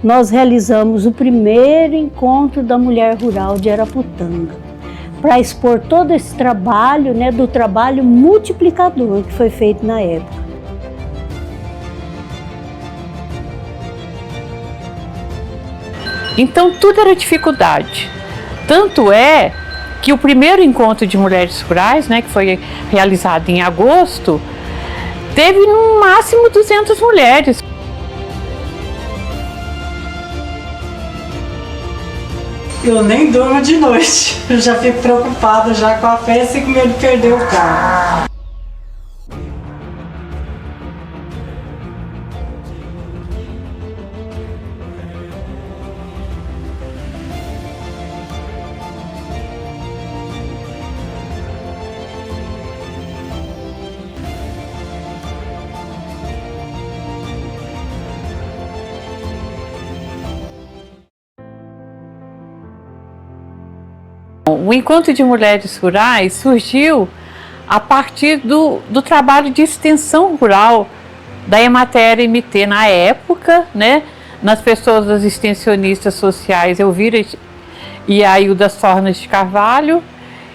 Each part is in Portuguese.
nós realizamos o primeiro encontro da mulher rural de Araputanga, para expor todo esse trabalho, né, do trabalho multiplicador que foi feito na época. Então tudo era dificuldade. Tanto é que o primeiro encontro de mulheres rurais, né, que foi realizado em agosto, teve no máximo 200 mulheres. Eu nem durmo de noite, eu já fico preocupada já com a festa e com medo de perder o carro. O Encontro de Mulheres Rurais surgiu a partir do trabalho de extensão rural da Emater-MT na época, né? Nas pessoas das extensionistas sociais Elvira e Ailda Sornas de Carvalho,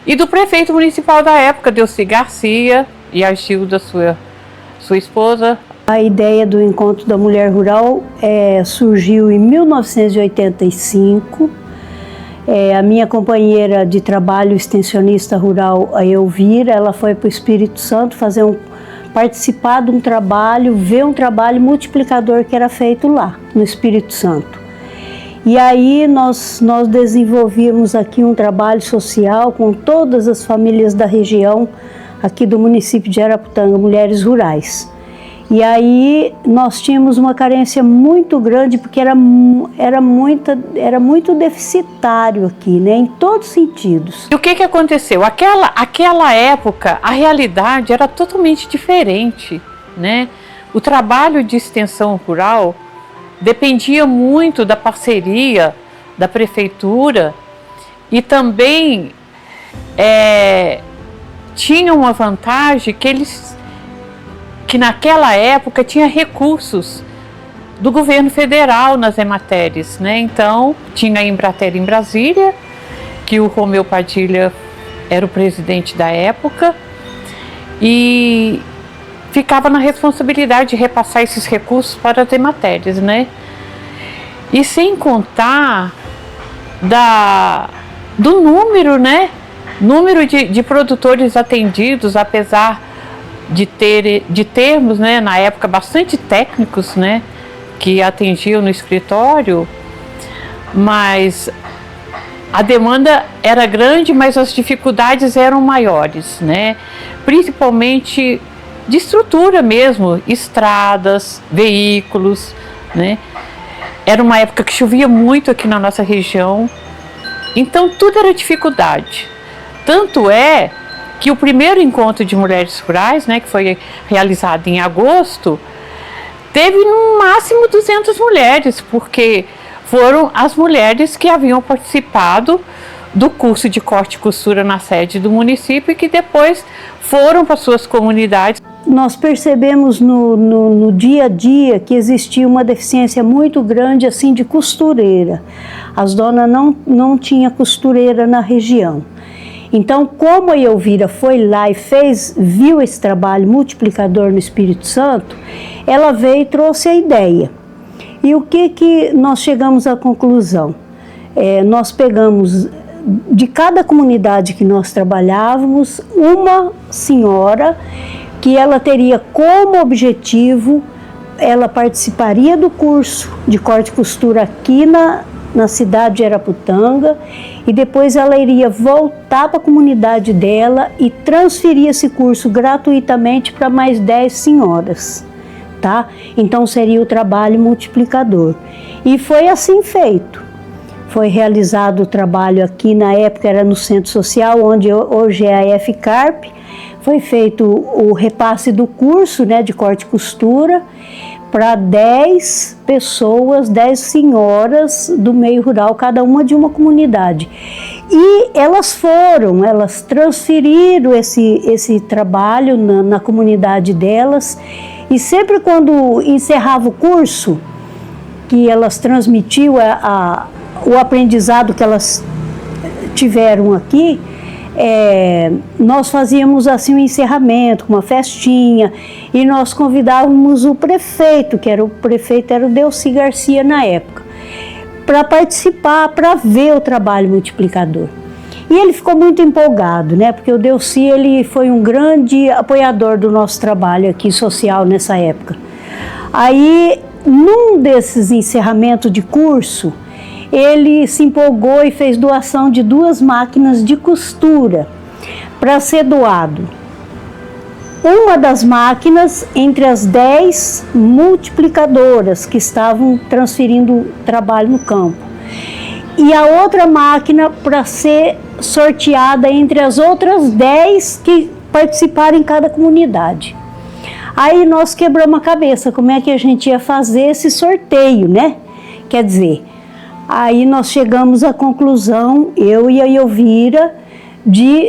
e do prefeito municipal da época, Delci Garcia, e a Gilda, sua esposa. A ideia do Encontro da Mulher Rural surgiu em 1985. A minha companheira de trabalho, extensionista rural, a Elvira, ela foi para o Espírito Santo participar de um trabalho, ver um trabalho multiplicador que era feito lá, no Espírito Santo. E aí nós desenvolvíamos aqui um trabalho social com todas as famílias da região, aqui do município de Araputanga, mulheres rurais. E aí nós tínhamos uma carência muito grande, porque era muito deficitário aqui, né, em todos os sentidos. E o que aconteceu? Aquela época, a realidade era totalmente diferente, né? O trabalho de extensão rural dependia muito da parceria da prefeitura e também tinha uma vantagem que naquela época tinha recursos do governo federal nas Emateres, né? Então tinha a Embrater em Brasília, que o Romeu Padilha era o presidente da época, e ficava na responsabilidade de repassar esses recursos para as Emateres, né? E sem contar do número, né? Número de produtores atendidos, apesar de termos, né, na época, bastante técnicos, né, que atendiam no escritório, mas a demanda era grande, mas as dificuldades eram maiores, né, principalmente de estrutura mesmo, estradas, veículos, né. Era uma época que chovia muito aqui na nossa região, então tudo era dificuldade. Tanto é que o primeiro encontro de mulheres rurais, né, que foi realizado em agosto, teve no máximo 200 mulheres, porque foram as mulheres que haviam participado do curso de corte e costura na sede do município e que depois foram para suas comunidades. Nós percebemos no dia a dia que existia uma deficiência muito grande assim de costureira. As donas não tinham costureira na região. Então, como a Elvira foi lá e viu esse trabalho multiplicador no Espírito Santo, ela veio e trouxe a ideia. E o que nós chegamos à conclusão? Nós pegamos, de cada comunidade que nós trabalhávamos, uma senhora que ela teria como objetivo, ela participaria do curso de corte e costura aqui na cidade de Araputanga, e depois ela iria voltar para a comunidade dela e transferir esse curso gratuitamente para mais 10 senhoras, tá? Então seria o trabalho multiplicador. E foi assim feito. Foi realizado o trabalho aqui, na época era no Centro Social, onde hoje é a FCARP. Foi feito o repasse do curso, né, de corte e costura, para 10 pessoas, 10 senhoras do meio rural, cada uma de uma comunidade. E elas transferiram esse trabalho na comunidade delas, e sempre quando encerrava o curso, que elas transmitiam o aprendizado que elas tiveram aqui, nós fazíamos assim um encerramento, uma festinha, e nós convidávamos o prefeito, o prefeito era o Delci Garcia na época, para participar, para ver o trabalho multiplicador. E ele ficou muito empolgado, né? Porque o Delci, ele foi um grande apoiador do nosso trabalho aqui social nessa época. Aí, num desses encerramentos de curso, ele se empolgou e fez doação de 2 máquinas de costura para ser doado. Uma das máquinas entre as 10 multiplicadoras que estavam transferindo trabalho no campo. E a outra máquina para ser sorteada entre as outras 10 que participaram em cada comunidade. Aí nós quebramos a cabeça, como é que a gente ia fazer esse sorteio, né? Quer dizer, aí nós chegamos à conclusão, eu e a Elvira,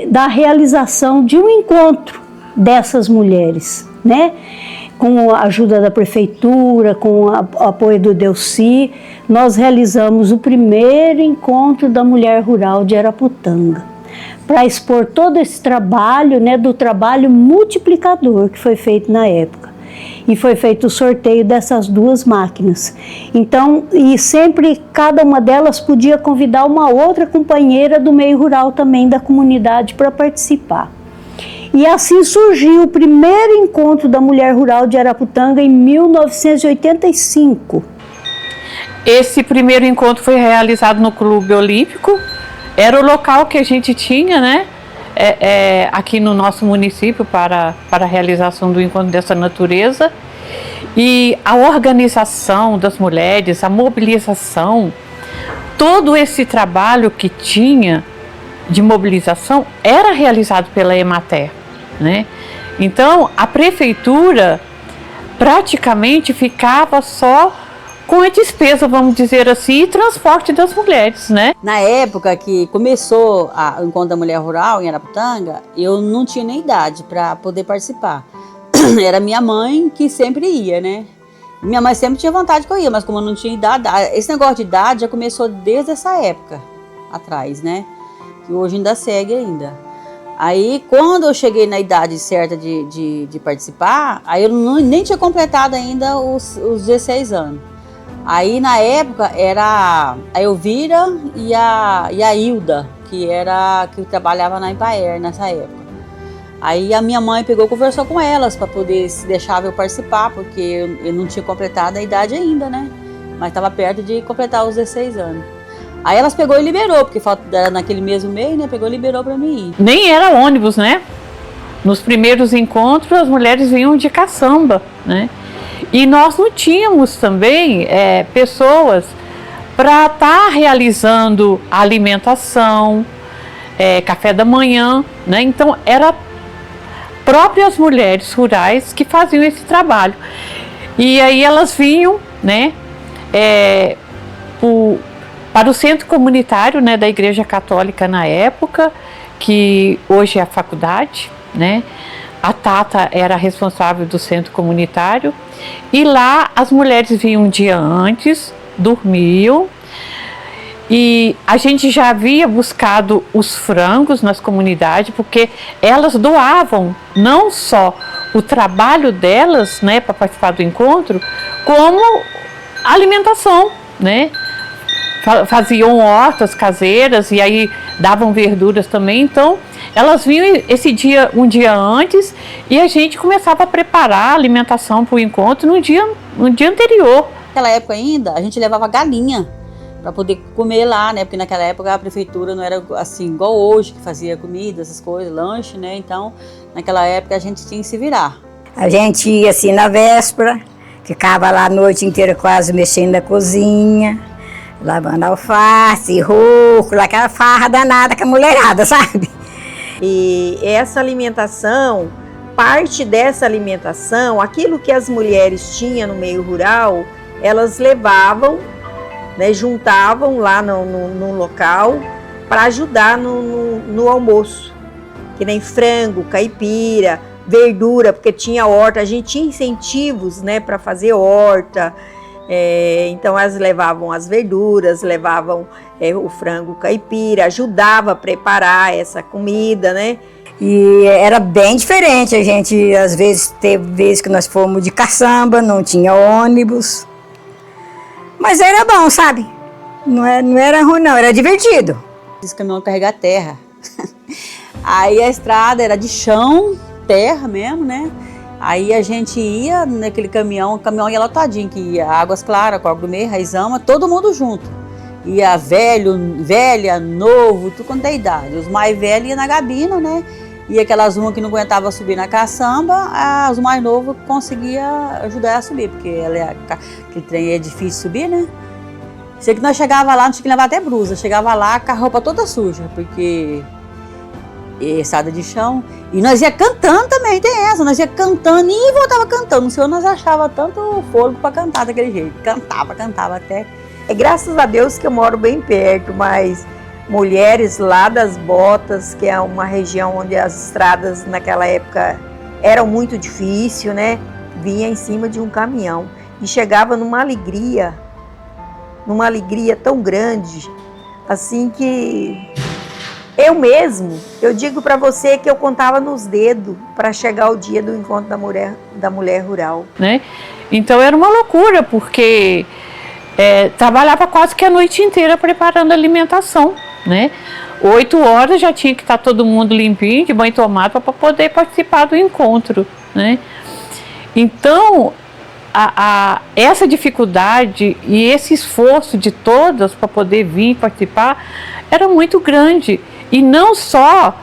da realização de um encontro dessas mulheres, né? Com a ajuda da prefeitura, com o apoio do Delci, nós realizamos o primeiro encontro da mulher rural de Araputanga, para expor todo esse trabalho, né, do trabalho multiplicador que foi feito na época. E foi feito o sorteio dessas 2 máquinas. Então, e sempre cada uma delas podia convidar uma outra companheira do meio rural também da comunidade para participar. E assim surgiu o primeiro encontro da mulher rural de Araputanga em 1985. Esse primeiro encontro foi realizado no Clube Olímpico. Era o local que a gente tinha, né? Aqui no nosso município para a realização do encontro dessa natureza. E a organização das mulheres, a mobilização, todo esse trabalho que tinha de mobilização era realizado pela Emater, né? Então a prefeitura praticamente ficava só com a despesa, vamos dizer assim, e transporte das mulheres, né? Na época que começou o Encontro da Mulher Rural em Araputanga, eu não tinha nem idade para poder participar. Era minha mãe que sempre ia, né? Minha mãe sempre tinha vontade que eu ia, mas como eu não tinha idade, esse negócio de idade já começou desde essa época atrás, né? Que hoje ainda segue ainda. Aí, quando eu cheguei na idade certa de participar, aí eu nem tinha completado ainda os 16 anos. Aí, na época, era a Elvira e a Hilda, que trabalhava na Impaer nessa época. Aí, a minha mãe pegou e conversou com elas para poder se deixar eu participar, porque eu não tinha completado a idade ainda, né? Mas estava perto de completar os 16 anos. Aí elas pegou e liberou, porque era naquele mesmo mês, né? Pegou e liberou para mim ir. Nem era ônibus, né? Nos primeiros encontros as mulheres vinham de caçamba, né? E nós não tínhamos também pessoas para estar realizando a alimentação, café da manhã, né? Então era próprias mulheres rurais que faziam esse trabalho. E aí elas vinham, né? Para o centro comunitário, né, da Igreja Católica na época, que hoje é a faculdade, né? A Tata era responsável do centro comunitário e lá as mulheres vinham um dia antes, dormiam e a gente já havia buscado os frangos nas comunidades porque elas doavam não só o trabalho delas, né, para participar do encontro, como a alimentação, né? Faziam hortas caseiras e aí davam verduras também, então elas vinham um dia antes e a gente começava a preparar a alimentação para o encontro no dia anterior. Naquela época ainda, a gente levava galinha para poder comer lá, né? Porque naquela época a prefeitura não era assim igual hoje, que fazia comida, essas coisas, lanche, né? Então, naquela época a gente tinha que se virar. A gente ia assim na véspera, ficava lá a noite inteira quase mexendo na cozinha, lavando alface, rúcula, aquela farra danada com a mulherada, sabe? E essa alimentação, parte dessa alimentação, aquilo que as mulheres tinham no meio rural, elas levavam, né, juntavam lá no local para ajudar no almoço. Que nem frango, caipira, verdura, porque tinha horta, a gente tinha incentivos, né, para fazer horta. Então elas levavam as verduras, levavam o frango caipira, ajudava a preparar essa comida, né? E era bem diferente, a gente, às vezes, teve vezes que nós fomos de caçamba, não tinha ônibus. Mas era bom, sabe? Não era ruim não, era divertido. Esse caminhão carregar terra. Aí a estrada era de chão, terra mesmo, né? Aí a gente ia naquele caminhão, o caminhão ia lotadinho, que ia Águas Claras, Corpo do Meio, Raizama, todo mundo junto. Ia velha, novo, tudo quanto é idade. Os mais velhos iam na gabina, né? E aquelas uma que não aguentava subir na caçamba, os mais novos conseguiam ajudar a subir, porque aquele trem é difícil subir, né? Sei que nós chegava lá, não tinha que levar até blusa, chegava lá com a roupa toda suja, porque estrada de chão. E nós ia cantando também, tem essa, nós ia cantando e voltava cantando. Não sei onde nós achava tanto fôlego para cantar daquele jeito. Cantava até. Graças a Deus que eu moro bem perto, mas mulheres lá das Botas, que é uma região onde as estradas naquela época eram muito difíceis, né? Vinha em cima de um caminhão e chegava numa alegria tão grande, assim que eu digo para você que eu contava nos dedos para chegar o dia do encontro da mulher rural. Né? Então era uma loucura, porque trabalhava quase que a noite inteira preparando a alimentação, né? 8 horas já tinha que estar todo mundo limpinho, de banho tomado, para poder participar do encontro, né? Então, essa dificuldade e esse esforço de todas para poder vir participar era muito grande. E não só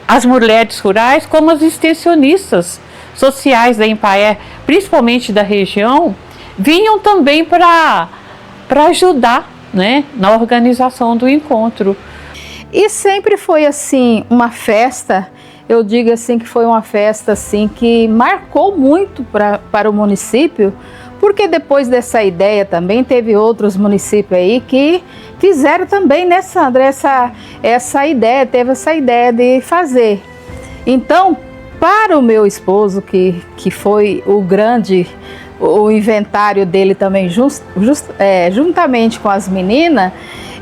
as mulheres rurais, como as extensionistas sociais da Empaer, principalmente da região, vinham também para ajudar, né, na organização do encontro. E sempre foi assim uma festa, eu digo assim que foi uma festa assim que marcou muito para o município, porque depois dessa ideia também teve outros municípios aí que fizeram também, né, Sandra, essa ideia, teve essa ideia de fazer. Então, para o meu esposo, que foi o inventário dele também, juntamente com as meninas,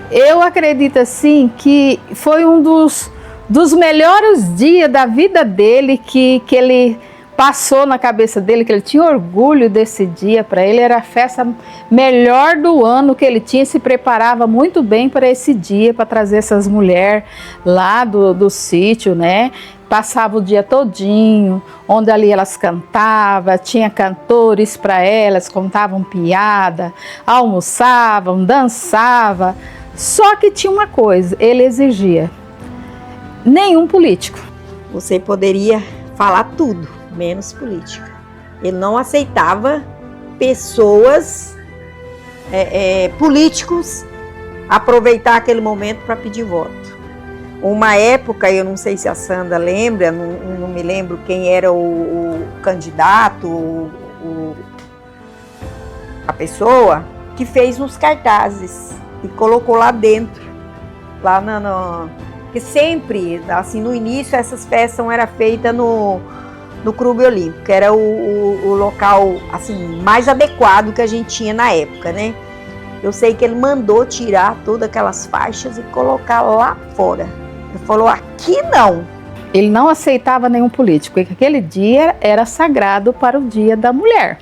eu acredito assim que foi um dos melhores dias da vida dele, que ele passou na cabeça dele, que ele tinha orgulho desse dia. Para ele era a festa melhor do ano que ele tinha, se preparava muito bem para esse dia, para trazer essas mulheres lá do sítio, né? Passava o dia todinho, onde ali elas cantavam, tinha cantores para elas, contavam piada, almoçavam, dançavam. Só que tinha uma coisa, ele exigia: nenhum político. Você poderia falar tudo, menos política. Ele não aceitava pessoas, políticos, aproveitar aquele momento para pedir voto. Uma época, eu não sei se a Sandra lembra, não me lembro quem era o candidato, a pessoa que fez uns cartazes e colocou lá dentro, porque sempre, assim, no início essas festas eram feitas no Clube Olímpico, que era o local assim mais adequado que a gente tinha na época, né? Eu sei que ele mandou tirar todas aquelas faixas e colocar lá fora. Ele falou: aqui não. Ele não aceitava nenhum político, porque aquele dia era sagrado para o Dia da Mulher.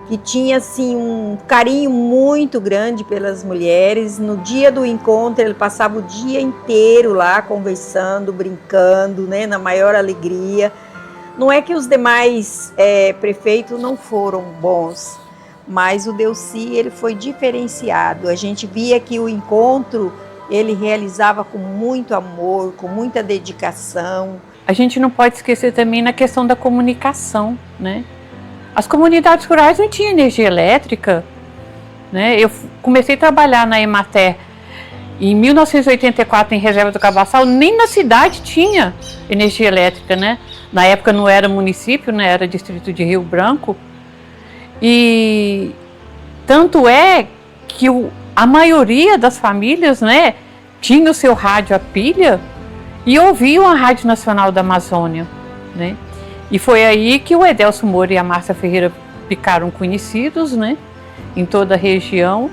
Que tinha assim um carinho muito grande pelas mulheres. No dia do encontro ele passava o dia inteiro lá conversando, brincando, né, na maior alegria. Não é que os demais prefeitos não foram bons, mas o Delcy, ele foi diferenciado. A gente via que o encontro ele realizava com muito amor, com muita dedicação. A gente não pode esquecer também na questão da comunicação, né? As comunidades rurais não tinham energia elétrica, né? Eu comecei a trabalhar na Emater em 1984 em Reserva do Cabaçal, nem na cidade tinha energia elétrica, né? Na época não era município, né? Era distrito de Rio Branco. E tanto é que a maioria das famílias, né, tinha o seu rádio a pilha e ouviam a Rádio Nacional da Amazônia, né? E foi aí que o Edelso Moura e a Márcia Ferreira ficaram conhecidos, né? em toda a região.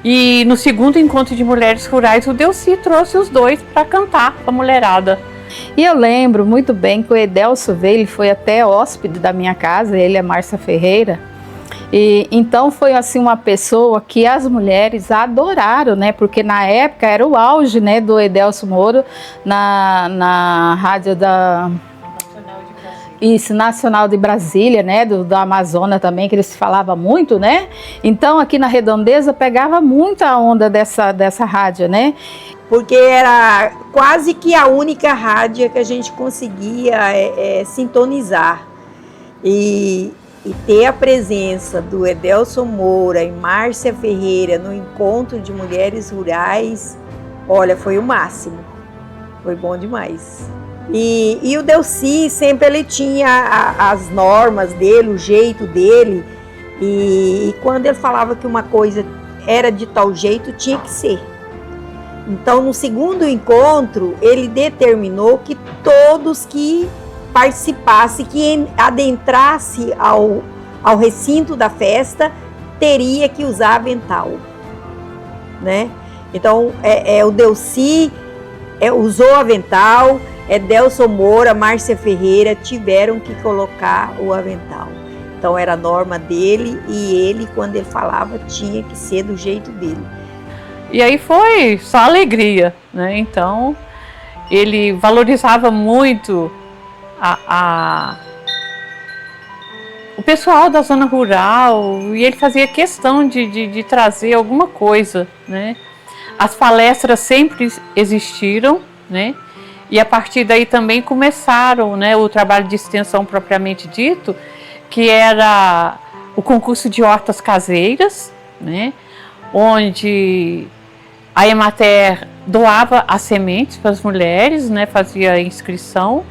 E no segundo encontro de mulheres rurais, o Delcy trouxe os dois para cantar a mulherada. E eu lembro muito bem que o Edelso veio, ele foi até hóspede da minha casa, ele é Márcia Ferreira. E então foi assim uma pessoa que as mulheres adoraram, né? Porque na época era o auge, né, do Edelso Moro na rádio da Nacional de Brasília, né, do Amazonas também, que eles falavam muito, né? Então aqui na Redondeza pegava muito a onda dessa rádio, né? Porque era quase que a única rádio que a gente conseguia sintonizar. E ter a presença do Edelso Moura e Márcia Ferreira no encontro de mulheres rurais, olha, foi o máximo. Foi bom demais. E o Delcy sempre ele tinha as normas dele, o jeito dele. E quando ele falava que uma coisa era de tal jeito, tinha que ser. Então, no segundo encontro, ele determinou que todos que participasse, que adentrasse ao recinto da festa, teria que usar avental, né? Então, o Delcy usou avental, Edelso Moura, Márcia Ferreira tiveram que colocar o avental. Então, era a norma dele e ele, quando ele falava, tinha que ser do jeito dele. E aí foi só alegria, né? Então, ele valorizava muito o pessoal da zona rural, e ele fazia questão de trazer alguma coisa, né? As palestras sempre existiram, né? E a partir daí também começaram, né, o trabalho de extensão propriamente dito, que era o concurso de hortas caseiras, né? Onde a Emater doava as sementes para as mulheres, né? Fazia inscrição.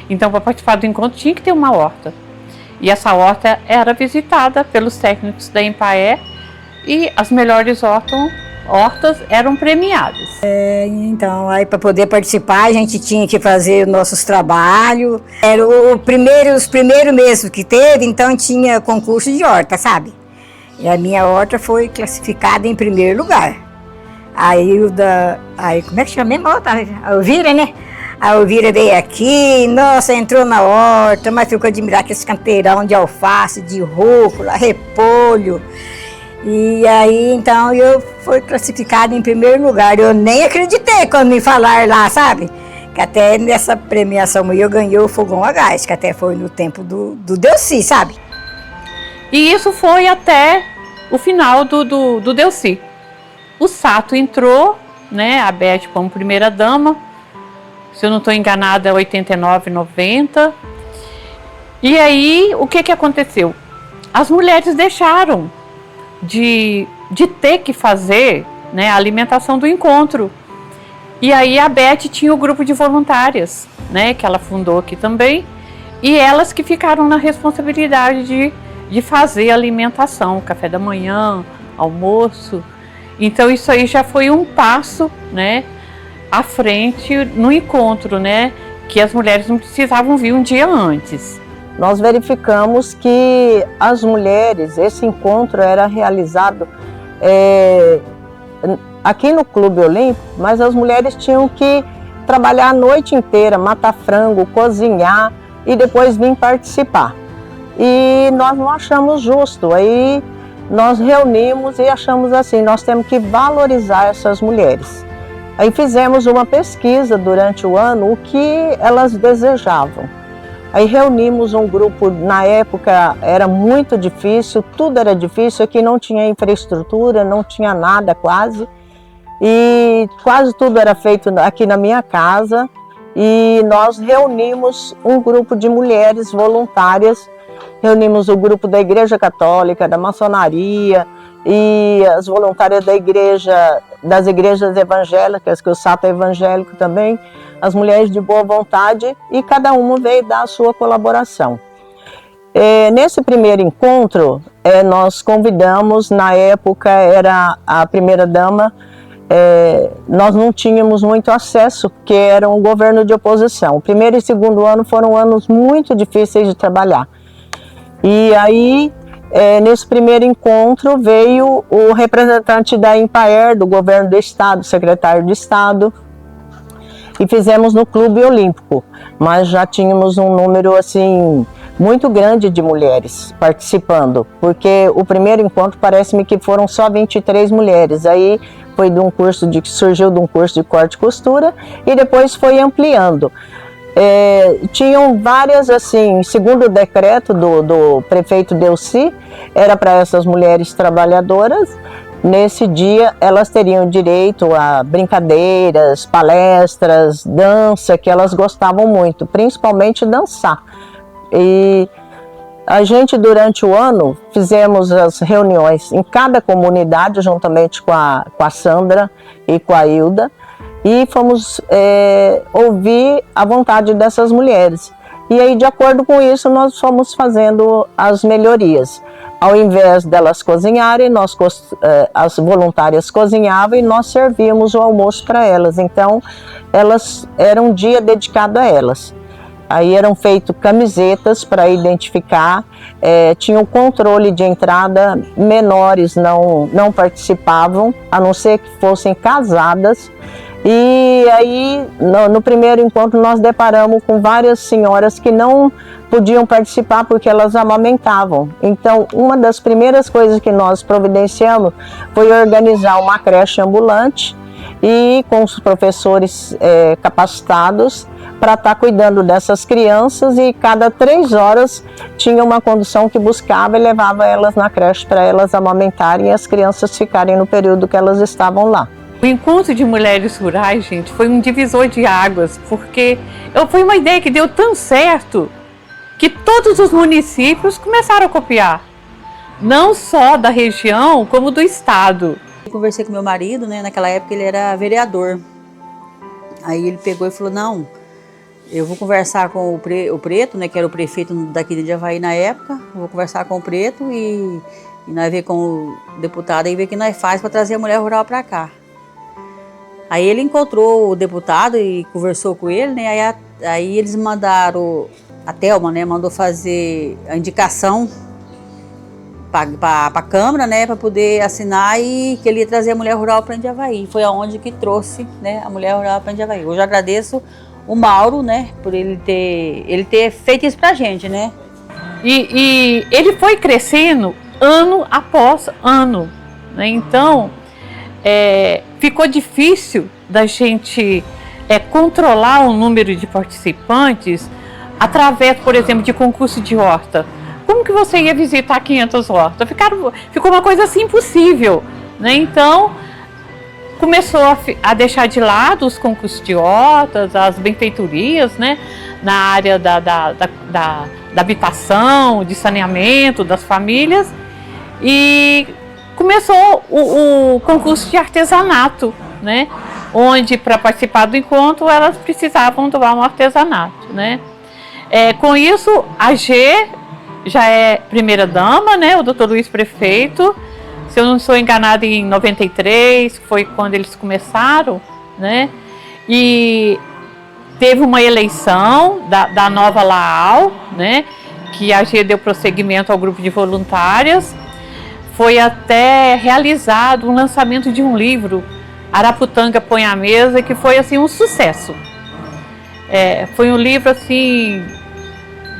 Então, para participar do encontro, tinha que ter uma horta. E essa horta era visitada pelos técnicos da Empaer e as melhores hortas eram premiadas. Então, aí para poder participar, a gente tinha que fazer nossos trabalhos. Era os primeiros meses que teve, então tinha concurso de horta, sabe? E a minha horta foi classificada em primeiro lugar. Aí como é que chama mesmo? A Elvira, né? A Elvira veio aqui, nossa, entrou na horta, mas ficou admirada com esse canteirão de alface, de rúcula, repolho. E aí, então, eu fui classificada em primeiro lugar. Eu nem acreditei quando me falaram lá, sabe? Que até nessa premiação eu ganhei o fogão a gás, que até foi no tempo do Delcy, sabe? E isso foi até o final do Delcy. O Sato entrou, né, a Beth como primeira dama, se eu não estou enganada é 89, 90. E aí, o que aconteceu? As mulheres deixaram de ter que fazer, né, a alimentação do encontro. E aí a Beth tinha o grupo de voluntárias, né, que ela fundou aqui também, e elas que ficaram na responsabilidade de fazer a alimentação, café da manhã, almoço. Então isso aí já foi um passo, né, à frente no encontro, né, que as mulheres não precisavam vir um dia antes. Nós verificamos que as mulheres, esse encontro era realizado aqui no Clube Olímpico, mas as mulheres tinham que trabalhar a noite inteira, matar frango, cozinhar e depois vir participar. E nós não achamos justo, aí nós reunimos e achamos assim, nós temos que valorizar essas mulheres. Aí fizemos uma pesquisa durante o ano, o que elas desejavam. Aí reunimos um grupo, na época era muito difícil, tudo era difícil, aqui não tinha infraestrutura, não tinha nada quase. E quase tudo era feito aqui na minha casa. E nós reunimos um grupo de mulheres voluntárias, reunimos o grupo da Igreja Católica, da maçonaria e as voluntárias das igrejas evangélicas, que o Sato é evangélico também, as mulheres de boa vontade, e cada uma veio dar a sua colaboração. Nesse primeiro encontro, nós convidamos, na época era a primeira-dama, nós não tínhamos muito acesso, porque era um governo de oposição. O primeiro e segundo ano foram anos muito difíceis de trabalhar. E aí nesse primeiro encontro veio o representante da Empaer, do governo do estado, secretário de estado, e fizemos no Clube Olímpico, mas já tínhamos um número assim muito grande de mulheres participando, porque o primeiro encontro parece-me que foram só 23 mulheres, aí foi de um curso surgiu de um curso de corte e costura e depois foi ampliando. Tinham várias, assim, segundo o decreto do prefeito Delcy, era para essas mulheres trabalhadoras. Nesse dia elas teriam direito a brincadeiras, palestras, dança, que elas gostavam muito, principalmente dançar. E a gente, durante o ano, fizemos as reuniões em cada comunidade, juntamente com a Sandra e com a Hilda, e fomos ouvir a vontade dessas mulheres. E aí, de acordo com isso, nós fomos fazendo as melhorias. Ao invés delas cozinharem, as voluntárias cozinhavam e nós servíamos o almoço para elas. Então, era um dia dedicado a elas. Aí eram feitas camisetas para identificar, tinha o controle de entrada, menores não participavam, a não ser que fossem casadas. E aí, no primeiro encontro, nós deparamos com várias senhoras que não podiam participar porque elas amamentavam. Então, uma das primeiras coisas que nós providenciamos foi organizar uma creche ambulante e com os professores capacitados para estar cuidando dessas crianças, e cada 3 horas tinha uma condução que buscava e levava elas na creche para elas amamentarem e as crianças ficarem no período que elas estavam lá. O encontro de mulheres rurais, gente, foi um divisor de águas, porque foi uma ideia que deu tão certo que todos os municípios começaram a copiar, não só da região, como do estado. Eu conversei com meu marido, né? Naquela época ele era vereador. Aí ele pegou e falou, não, eu vou conversar com o Preto, né? Que era o prefeito daqui de Avaí na época, vou conversar com o Preto e nós ver com o deputado e ver o que nós faz para trazer a mulher rural para cá. Aí ele encontrou o deputado e conversou com ele, né? Aí eles mandaram, a Thelma, né? Mandou fazer a indicação para a Câmara, né? Para poder assinar e que ele ia trazer a mulher rural para Indiavaí. Foi aonde que trouxe, né? A mulher rural para Indiavaí. Hoje eu agradeço o Mauro, né? Por ele ter feito isso pra gente, né? E ele foi crescendo ano após ano, né? Então, ficou difícil da gente controlar o número de participantes através, por exemplo, de concurso de horta. Como que você ia visitar 500 hortas? Ficou uma coisa assim impossível, né? Então, começou a deixar de lado os concursos de hortas, as benfeitorias, né? Na área da habitação, de saneamento das famílias, e começou o concurso de artesanato, né? Onde, para participar do encontro, elas precisavam doar um artesanato, né? Com isso, a G já é primeira dama, né? O Dr. Luiz Prefeito, se eu não sou enganada, em 93, foi quando eles começaram, né? E teve uma eleição da nova Laal, né? Que a G deu prosseguimento ao grupo de voluntárias. Foi até realizado um lançamento de um livro, Araputanga Põe à Mesa, que foi assim um sucesso. Foi um livro assim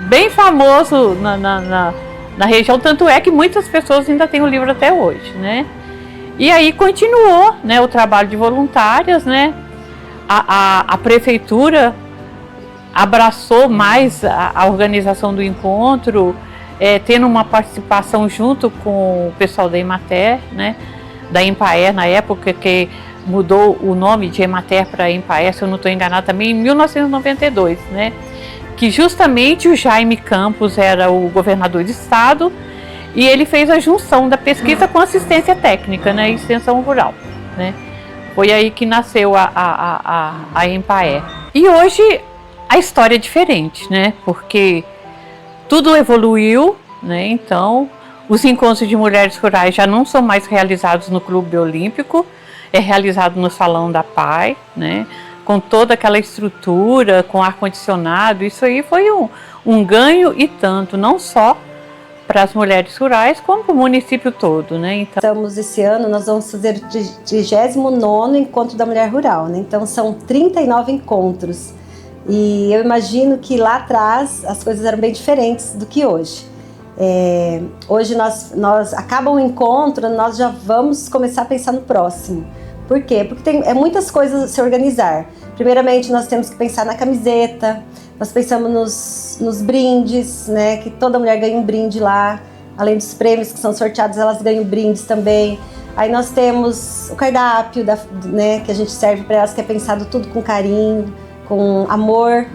bem famoso na região, tanto é que muitas pessoas ainda têm o livro até hoje, né? E aí continuou, né, o trabalho de voluntárias, né? A prefeitura abraçou mais a organização do encontro, tendo uma participação junto com o pessoal da Emater, né? Da Empaer, na época que mudou o nome de Emater para Empaer, se eu não estou enganada, também em 1992, né? Que justamente o Jaime Campos era o governador de estado e ele fez a junção da pesquisa com assistência técnica, né, e extensão rural, né? Foi aí que nasceu a Empaer. E hoje a história é diferente, né? Porque tudo evoluiu, né? Então, os encontros de mulheres rurais já não são mais realizados no Clube Olímpico, é realizado no Salão da Pai, né? Com toda aquela estrutura, com ar-condicionado. Isso aí foi um ganho e tanto, não só para as mulheres rurais como para o município todo, né? Então, estamos esse ano, nós vamos fazer o 39º Encontro da Mulher Rural, né? Então são 39 encontros. E eu imagino que lá atrás as coisas eram bem diferentes do que hoje. Hoje nós acaba um encontro, nós já vamos começar a pensar no próximo. Por quê? Porque tem muitas coisas a se organizar. Primeiramente, nós temos que pensar na camiseta, nós pensamos nos brindes, né? Que toda mulher ganha um brinde lá. Além dos prêmios que são sorteados, elas ganham brindes também. Aí nós temos o cardápio, né? Que a gente serve para elas, que é pensado tudo com carinho, com amor.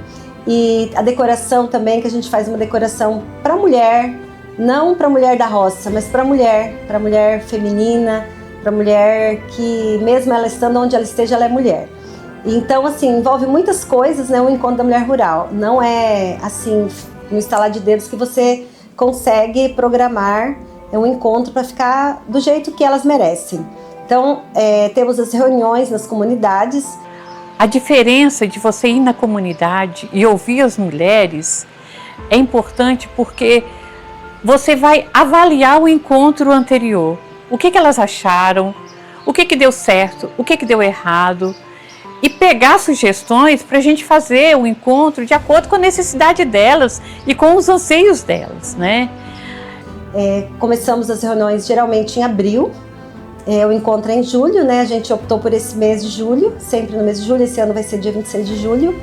E a decoração também, que a gente faz uma decoração para a mulher, não para a mulher da roça, mas para a mulher feminina, para a mulher que, mesmo ela estando onde ela esteja, ela é mulher. Então, assim, envolve muitas coisas, né, o Encontro da Mulher Rural. Não é, assim, no estalar de dedos que você consegue programar um encontro para ficar do jeito que elas merecem. Então, temos as reuniões nas comunidades. A diferença de você ir na comunidade e ouvir as mulheres é importante porque você vai avaliar o encontro anterior. O que elas acharam, o que deu certo, o que deu errado. E pegar sugestões para a gente fazer o encontro de acordo com a necessidade delas e com os anseios delas, né? Começamos as reuniões geralmente em abril, o encontro é em julho, né? A gente optou por esse mês de julho, sempre no mês de julho, esse ano vai ser dia 26 de julho.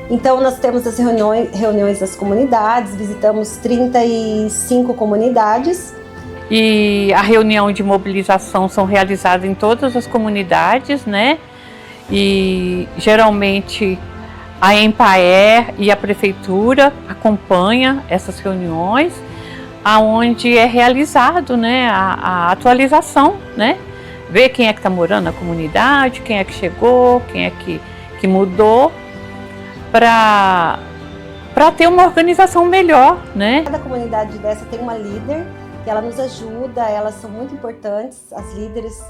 Então nós temos as reuniões das comunidades, visitamos 35 comunidades. E a reunião de mobilização são realizadas em todas as comunidades, né? E geralmente a Empaer e a prefeitura acompanham essas reuniões, aonde é realizado, né, a atualização, né? Ver quem é que está morando na comunidade, quem é que chegou, quem é que mudou, para ter uma organização melhor, né? Cada comunidade dessa tem uma líder que ela nos ajuda, elas são muito importantes, as líderes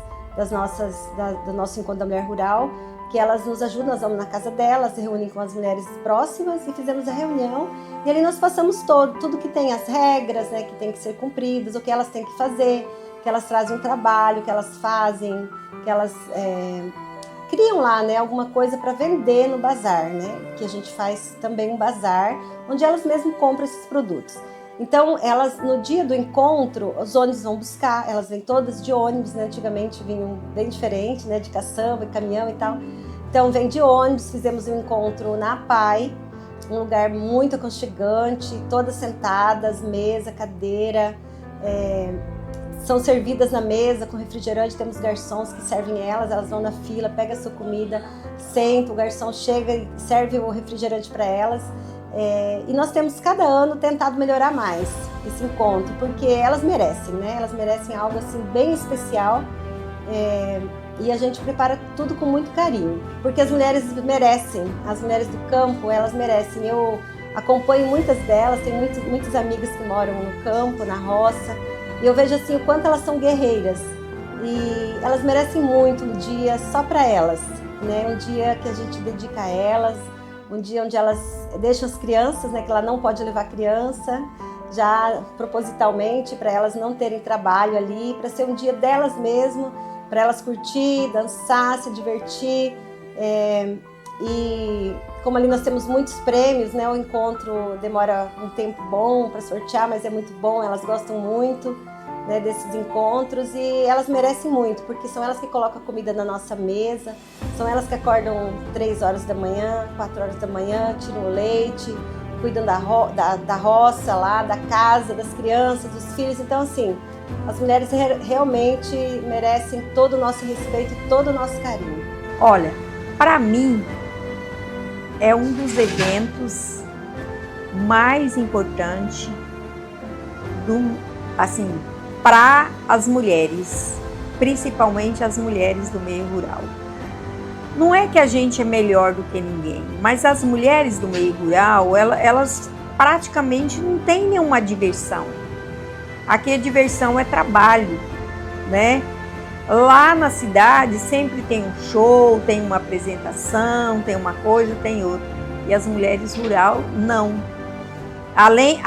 do nosso Encontro da Mulher Rural, que elas nos ajudam, nós vamos na casa delas, se reúnem com as mulheres próximas e fizemos a reunião. E ali nós passamos tudo que tem as regras, né, que tem que ser cumpridas, o que elas têm que fazer, que elas trazem um trabalho, que elas fazem, que elas criam lá, né, alguma coisa para vender no bazar, né, que a gente faz também um bazar, onde elas mesmas compram esses produtos. Então, elas, no dia do encontro, os ônibus vão buscar, elas vêm todas de ônibus, né? Antigamente vinham bem diferente, né? De caçamba, caminhão e tal. Então, vem de ônibus, fizemos um encontro na PAI, um lugar muito aconchegante, todas sentadas, mesa, cadeira, são servidas na mesa com refrigerante, temos garçons que servem elas vão na fila, pegam a sua comida, sentam, o garçom chega e serve o refrigerante para elas. E nós temos cada ano tentado melhorar mais esse encontro, porque elas merecem, né? Elas merecem algo assim bem especial, e a gente prepara tudo com muito carinho, porque as mulheres merecem, as mulheres do campo, elas merecem. Eu acompanho muitas delas, tenho muitas amigas que moram no campo, na roça, e eu vejo assim o quanto elas são guerreiras, e elas merecem muito um dia só para elas, né? Um dia que a gente dedica a elas, um dia onde elas deixam as crianças, né, que ela não pode levar criança, já propositalmente, para elas não terem trabalho ali, para ser um dia delas mesmo, para elas curtir, dançar, se divertir. E como ali nós temos muitos prêmios, né, o encontro demora um tempo bom para sortear, mas é muito bom, elas gostam muito, né, desses encontros, e elas merecem muito, porque são elas que colocam a comida na nossa mesa, são elas que acordam 3 horas da manhã, 4 horas da manhã, tiram o leite, cuidam da roça lá, da casa, das crianças, dos filhos. Então, assim, as mulheres realmente merecem todo o nosso respeito e todo o nosso carinho. Olha, para mim, é um dos eventos mais importantes para as mulheres, principalmente as mulheres do meio rural. Não é que a gente é melhor do que ninguém, mas as mulheres do meio rural, elas praticamente não têm nenhuma diversão. Aqui a diversão é trabalho, né? Lá na cidade sempre tem um show, tem uma apresentação, tem uma coisa, tem outra. E as mulheres rural, não. Além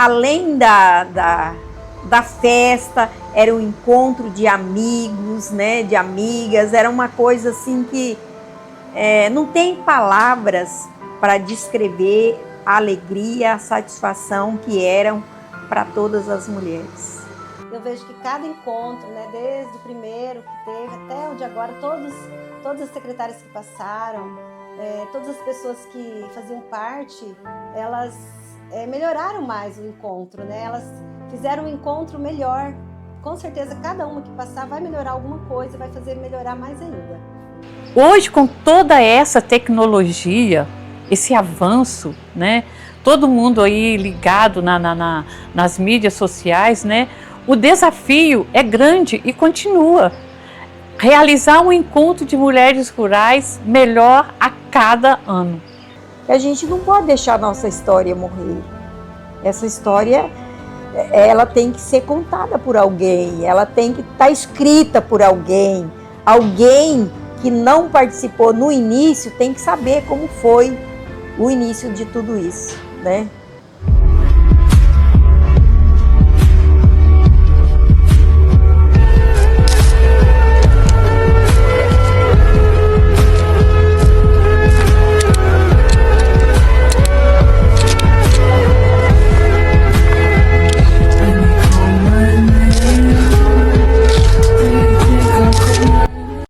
da festa, era um encontro de amigos, né, de amigas, era uma coisa assim que não tem palavras para descrever a alegria, a satisfação que eram para todas as mulheres. Eu vejo que cada encontro, né, desde o primeiro que teve até o de agora, todas as secretárias que passaram, todas as pessoas que faziam parte, elas melhoraram mais o encontro, né? Elas fizeram um encontro melhor. Com certeza, cada uma que passar vai melhorar alguma coisa, vai fazer melhorar mais ainda. Hoje, com toda essa tecnologia, esse avanço, né? Todo mundo aí ligado nas mídias sociais, né? O desafio é grande e continua. Realizar um encontro de mulheres rurais melhor a cada ano. A gente não pode deixar a nossa história morrer. Essa história, ela tem que ser contada por alguém, ela tem que estar escrita por alguém. Alguém que não participou no início tem que saber como foi o início de tudo isso, né?